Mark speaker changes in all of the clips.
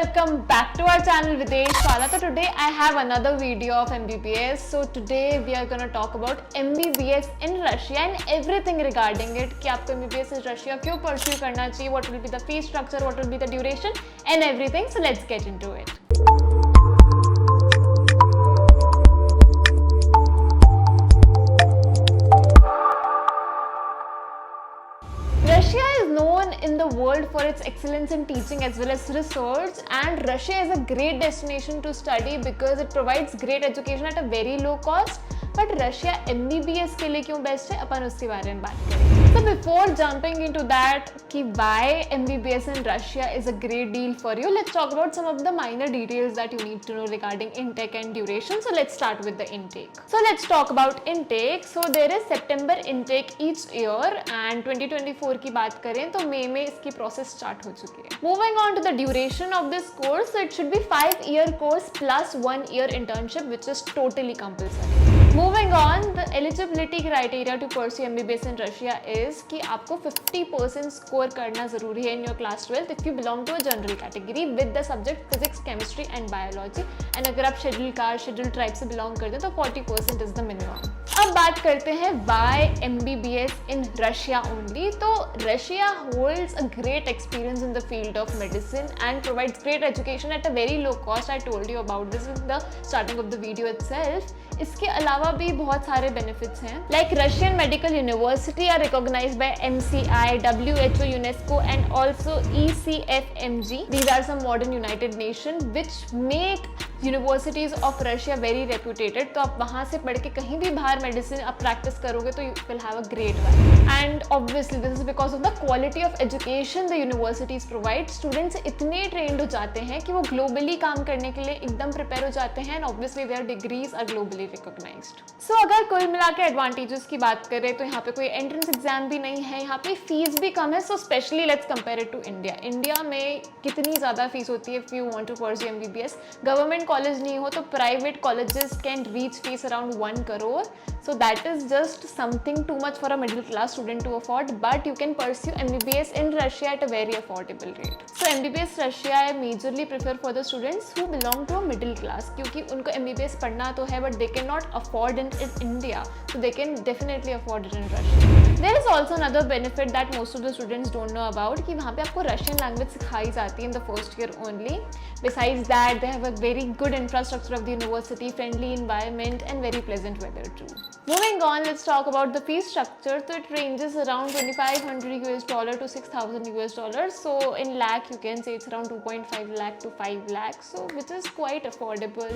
Speaker 1: welcome back to our channel Videsh Wala. So today I have another video of MBBS. So today we are gonna talk about MBBS in Russia and everything regarding it. कि आपको MBBS in Russia क्यों pursue करना चाहिए? What will be the fee structure? What will be the duration? And everything. So let's get into it. Russia is known in the world for its excellence in teaching as well as research, and Russia is a great destination to study because it provides great education at a very low cost. But Russia MBBS के लिए क्यों best है, अपन उसके बारे में बात करेंगे. So before jumping into that कि why MBBS in Russia is a great deal for you, let's talk about some of the minor details that you need to know regarding intake and duration. So let's start with the intake. So let's talk about intake. So there is September intake each year and 2024 की बात करें तो मई में इसकी process start हो चुकी है. Moving on to the duration of this course, so it should be 5-year course plus 1-year internship, which is totally compulsory. Moving on, the eligibility criteria to pursue MBBS in Russia is कि आपको 50% score करना ज़रूरी है in your class 12th if you belong to a general category with the subject physics, chemistry and biology. And अगर आप scheduled caste, scheduled tribe से belong करते हैं तो 40% is the minimum. अब बात करते हैं why MBBS in Russia only. तो Russia holds a great experience in the field of medicine and provides great education at a very low cost. I told you about this in the starting of the video itself. इसके अलावा भी बहुत सारे benefits हैं. Like Russian Medical University are recognized by MCI, WHO, UNESCO and also ECFMG. These are some modern United Nations which make universities of Russia very reputed. तो आप वहाँ से पढ़ के कहीं भी बाहर medicine आप practice करोगे तो you will have a great one. And obviously this is because of the quality of education the universities provide. Students इतने trained हो जाते हैं कि वो globally काम करने के लिए एकदम prepare हो जाते हैं and obviously their degrees are globally recognized. So अगर कुल मिला के advantages की बात करें तो यहाँ पे कोई entrance exam भी नहीं है, यहाँ पे fees भी कम है. So especially let's compare it to India. India में कितनी ज़्यादा fees होती है if you want to pursue MBBS. Government college नहीं हो तो private colleges can reach fees around 1 crore. So that is just something too much for a middle class student to afford, but you can pursue MBBS in Russia at a very affordable rate. So MBBS Russia I majorly prefer for the students who belong to a middle class क्योंकि उनको MBBS पढ़ना तो है but they cannot afford it in India, so they can definitely afford it in Russia. There is also another benefit that most of the students don't know about कि वहाँ पे आपको Russian language सिखाई जाती है in the first year only. Besides that, they have a very good infrastructure of the university, friendly environment and very pleasant weather too. Moving on, let's talk about the fee structure. So it ranges around $2,500 to $6,000. So in lakh, you can say it's around 2.5 lakh to 5 lakh. So which is quite affordable.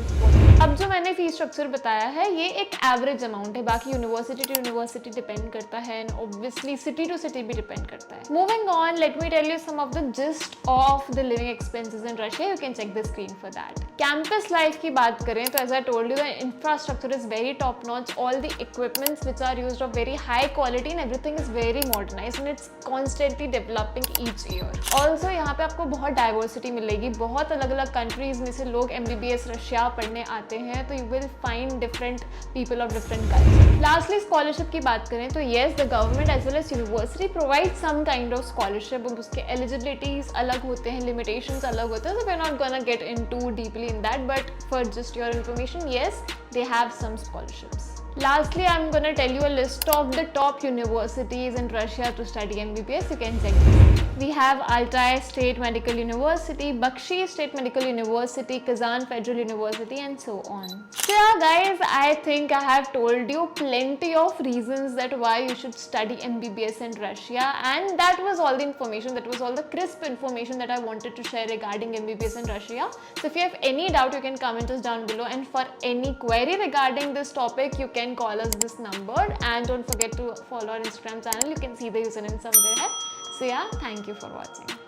Speaker 1: अब जो मैंने fee structure बताया है, ये एक average amount है. बाकी university to university depend करता है and obviously city to city भी depend करता है. Moving on, let me tell you some of the gist of the living expenses in Russia. You can check the screen for that. Campus life की बात करें तो as I told you, the infrastructure is very top notch. All the equipments which are used of very high quality and everything is very modernized and it's constantly developing each year. Also यहाँ पे आपको बहुत diversity मिलेगी. बहुत अलग-अलग countries में से लोग MBBS Russia पढ़ने आते हैं तो you will find different people of different cultures. Lastly scholarship की बात करें तो yes, the government as well as university provide some kind of scholarship. उसके eligibilities अलग होते हैं, limitations अलग होते हैं, so we're not gonna get into deeply in that, but for just your information, yes, they have some scholarships. Lastly, I'm gonna tell you a list of the top universities in Russia to study MBBS. You can check this. We have Altai State Medical University, Bakshi State Medical University, Kazan Federal University and so on. So yeah guys, I think I have told you plenty of reasons that why you should study MBBS in Russia, and that was all the information, that was all the crisp information that I wanted to share regarding MBBS in Russia. So if you have any doubt, you can comment us down below, and for any query regarding this topic, you can call us this number, and don't forget to follow our Instagram channel. You can see the username somewhere. So yeah, thank you for watching.